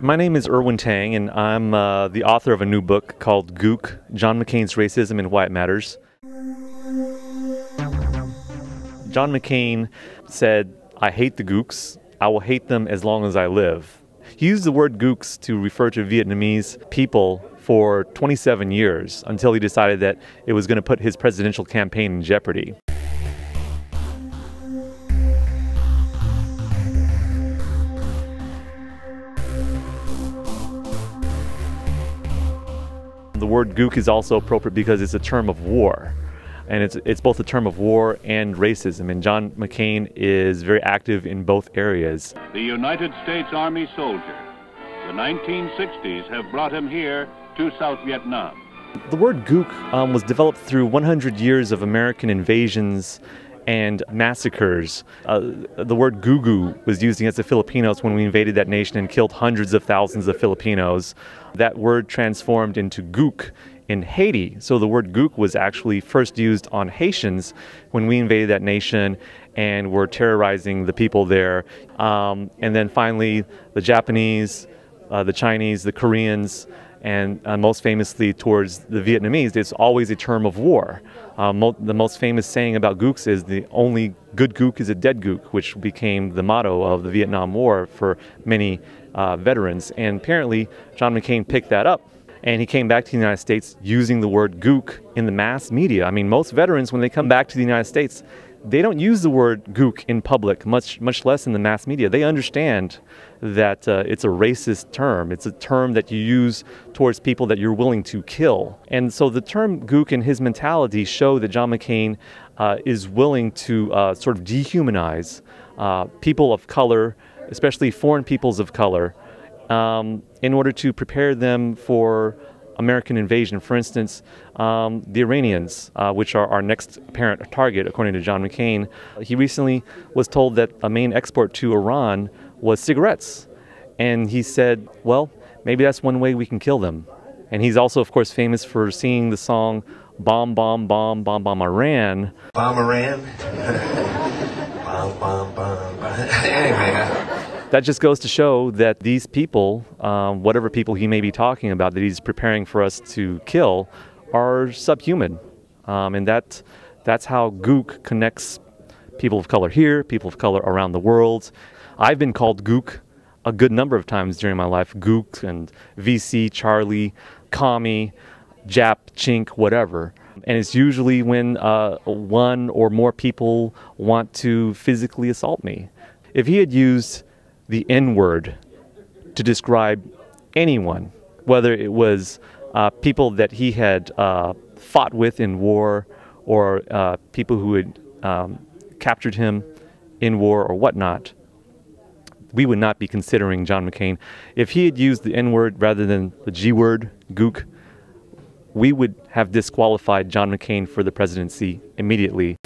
My name is Irwin Tang, and I'm the author of a new book called Gook, John McCain's Racism and Why It Matters. John McCain said, "I hate the Gooks. I will hate them as long as I live." He used the word Gooks to refer to Vietnamese people for 27 years until he decided that it was going to put his presidential campaign in jeopardy. The word Gook is also appropriate because it's a term of war. And it's both a term of war and racism. And John McCain is very active in both areas. The United States Army soldier. The 1960s have brought him here to South Vietnam. The word Gook was developed through 100 years of American invasions and massacres. The word Gugu was used against the Filipinos when we invaded that nation and killed hundreds of thousands of Filipinos. That word transformed into Gook in Haiti. So the word Gook was actually first used on Haitians when we invaded that nation and were terrorizing the people there. And then finally the Japanese, the Chinese, the Koreans, and most famously towards the Vietnamese. It's always a term of war. The most famous saying about Gooks is the only good Gook is a dead Gook, which became the motto of the Vietnam War for many veterans. And apparently John McCain picked that up. And he came back to the United States using the word Gook in the mass media. I mean, most veterans, when they come back to the United States, they don't use the word Gook in public, much less in the mass media. They understand that it's a racist term. It's a term that you use towards people that you're willing to kill. And so the term Gook and his mentality show that John McCain is willing to sort of dehumanize people of color, especially foreign peoples of color, in order to prepare them for American invasion. For instance, the Iranians, which are our next apparent target, according to John McCain. He recently was told that a main export to Iran was cigarettes. And he said, well, maybe that's one way we can kill them. And he's also, of course, famous for singing the song Bomb, Bomb, Bomb, Bomb, Bomb, Iran. Bomb Iran. Bomb, bomb, bomb. Anyway, that just goes to show that these people, whatever people he may be talking about that he's preparing for us to kill, are subhuman. And that's how Gook connects people of color here, people of color around the world. I've been called Gook a good number of times during my life. Gook and VC, Charlie, Commie, Jap, Chink, whatever. And it's usually when one or more people want to physically assault me. If he had used the N-word to describe anyone, whether it was people that he had fought with in war or people who had captured him in war or whatnot, we would not be considering John McCain. If he had used the N-word rather than the G-word, Gook, we would have disqualified John McCain for the presidency immediately.